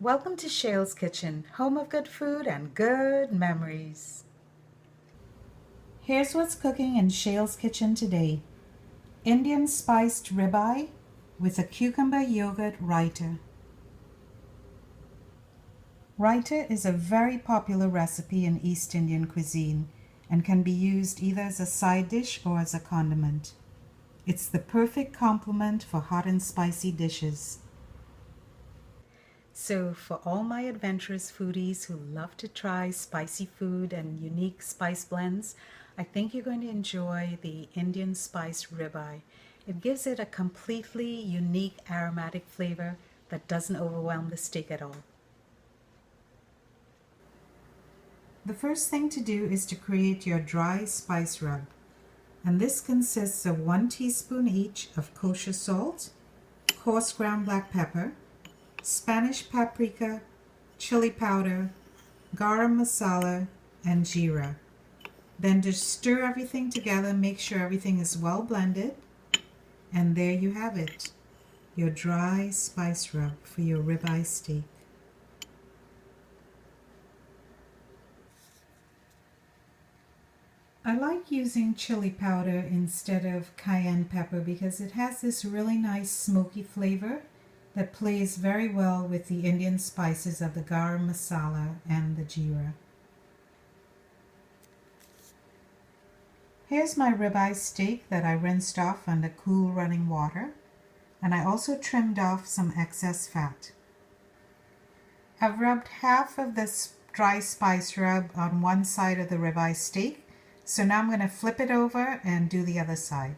Welcome to Shail'S Kitchen, home of good food and good memories. Here's what's cooking in Shail'S Kitchen today. Indian spiced ribeye with a cucumber yogurt raita. Raita is a very popular recipe in East Indian cuisine and can be used either as a side dish or as a condiment. It's the perfect complement for hot and spicy dishes. So for all my adventurous foodies who love to try spicy food and unique spice blends, I think you're going to enjoy the Indian spiced ribeye. It gives it a completely unique aromatic flavor that doesn't overwhelm the steak at all. The first thing to do is to create your dry spice rub. And this consists of 1 teaspoon each of kosher salt, coarse ground black pepper, Spanish paprika, chili powder, garam masala, and jeera. Then just stir everything together, make sure everything is well blended, and there you have it, your dry spice rub for your ribeye steak. I like using chili powder instead of cayenne pepper because it has this really nice smoky flavor that plays very well with the Indian spices of the garam masala and the jeera. Here's my ribeye steak that I rinsed off under cool running water, and I also trimmed off some excess fat. I've rubbed half of this dry spice rub on one side of the ribeye steak, so now I'm going to flip it over and do the other side.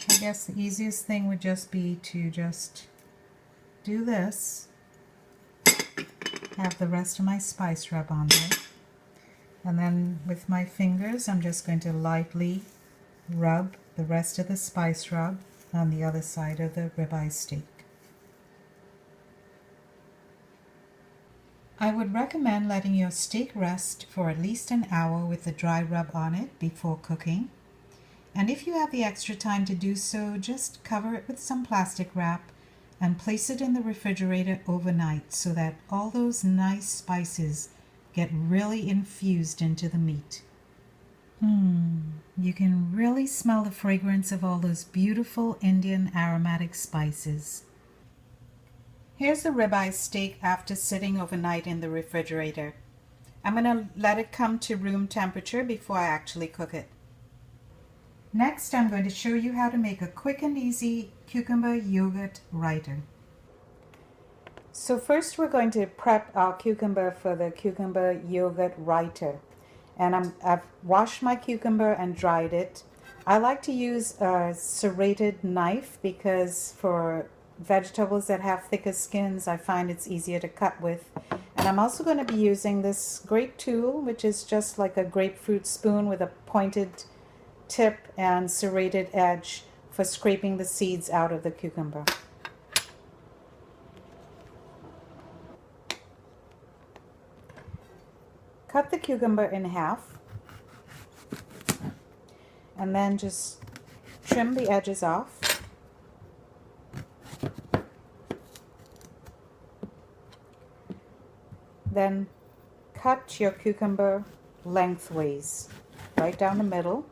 I guess the easiest thing would just be to just do this, have the rest of my spice rub on there, and then with my fingers I'm just going to lightly rub the rest of the spice rub on the other side of the ribeye steak. I would recommend letting your steak rest for at least an hour with the dry rub on it before cooking. And if you have the extra time to do so, just cover it with some plastic wrap and place it in the refrigerator overnight so that all those nice spices get really infused into the meat. You can really smell the fragrance of all those beautiful Indian aromatic spices. Here's the ribeye steak after sitting overnight in the refrigerator. I'm going to let it come to room temperature before I actually cook it. Next, I'm going to show you how to make a quick and easy cucumber yogurt raita. So first we're going to prep our cucumber for the cucumber yogurt raita. And I've washed my cucumber and dried it. I like to use a serrated knife because for vegetables that have thicker skins, I find it's easier to cut with. And I'm also going to be using this grate tool, which is just like a grapefruit spoon with a pointed tip and serrated edge for scraping the seeds out of the cucumber. Cut the cucumber in half and then just trim the edges off. Then cut your cucumber lengthways, right down the middle.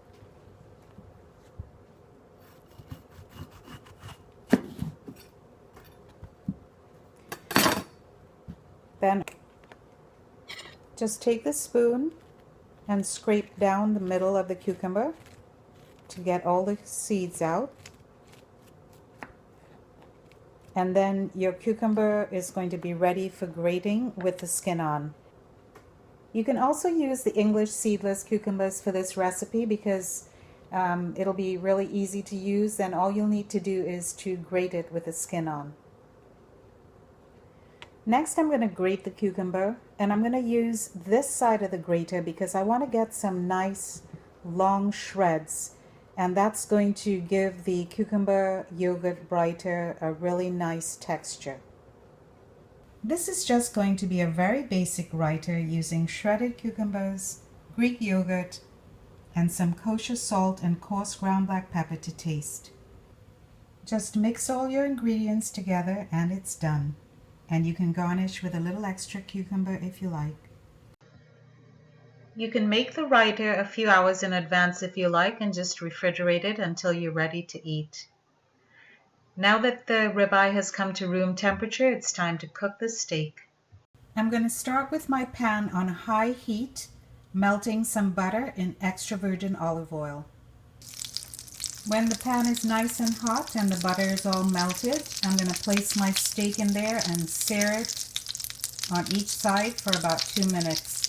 Then just take the spoon and scrape down the middle of the cucumber to get all the seeds out. And then your cucumber is going to be ready for grating with the skin on. You can also use the English seedless cucumbers for this recipe because it'll be really easy to use, and all you'll need to do is to grate it with the skin on. Next, I'm going to grate the cucumber, and I'm going to use this side of the grater because I want to get some nice long shreds, and that's going to give the cucumber yogurt raita a really nice texture. This is just going to be a very basic Raita using shredded cucumbers, Greek yogurt, and some kosher salt and coarse ground black pepper to taste. Just mix all your ingredients together and it's done. And you can garnish with a little extra cucumber if you like. You can make the Raita a few hours in advance if you like and just refrigerate it until you're ready to eat. Now that the ribeye has come to room temperature, it's time to cook the steak. I'm going to start with my pan on high heat, melting some butter in extra virgin olive oil. When the pan is nice and hot and the butter is all melted, I'm going to place my steak in there and sear it on each side for about 2 minutes.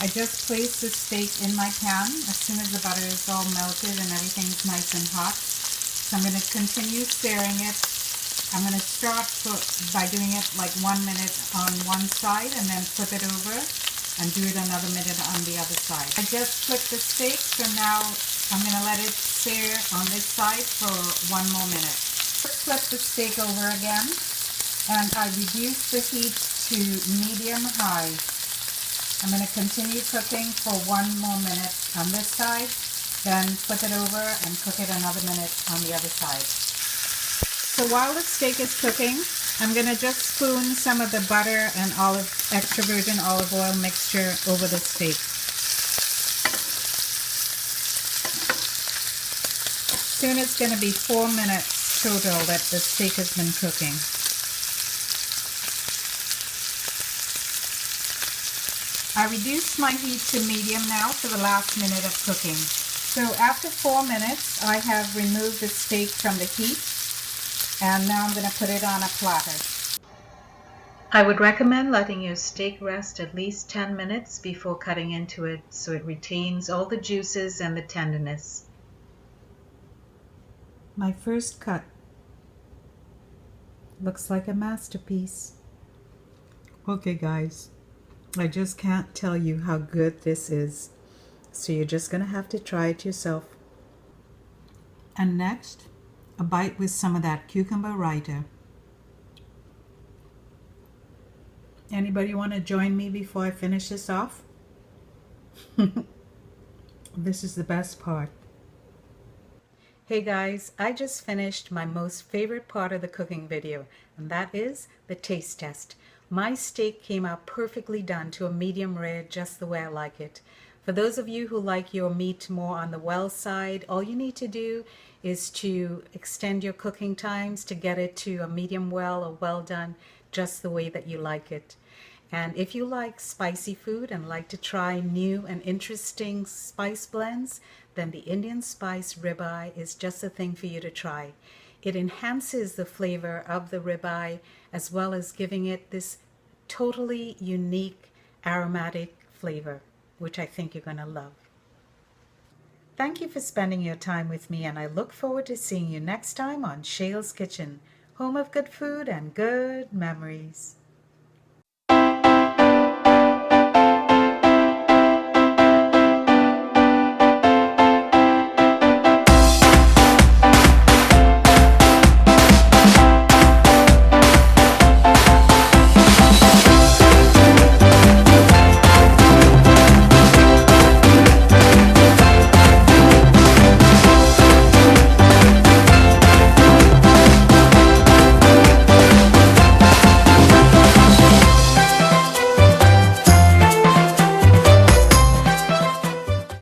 I just placed the steak in my pan as soon as the butter is all melted and everything's nice and hot. So I'm going to continue searing it. I'm going to start by doing it like 1 minute on one side and then flip it over and do it another minute on the other side. I just flipped the steak, so now I'm going to let it sear on this side for 1 more minute. Flip the steak over again and I reduce the heat to medium-high. I'm going to continue cooking for 1 more minute on this side, then flip it over and cook it another minute on the other side. So while the steak is cooking, I'm going to just spoon some of the butter and extra virgin olive oil mixture over the steak. Soon it's going to be 4 minutes total that the steak has been cooking. I reduced my heat to medium now for the last minute of cooking. So after 4 minutes, I have removed the steak from the heat, and now I'm going to put it on a platter. I would recommend letting your steak rest at least 10 minutes before cutting into it so it retains all the juices and the tenderness. My first cut looks like a masterpiece. Okay guys, I just can't tell you how good this is. So you're just going to have to try it yourself. And next, a bite with some of that cucumber Raita. Anybody want to join me before I finish this off? This is the best part. Hey guys, I just finished my most favorite part of the cooking video, and that is the taste test. My steak came out perfectly done to a medium rare, just the way I like it. For those of you who like your meat more on the well side, all you need to do is to extend your cooking times to get it to a medium well or well done, just the way that you like it. And if you like spicy food and like to try new and interesting spice blends, then the Indian Spiced Ribeye is just the thing for you to try. It enhances the flavor of the ribeye as well as giving it this totally unique aromatic flavor, which I think you're going to love. Thank you for spending your time with me, and I look forward to seeing you next time on Shail'S Kitchen, home of good food and good memories.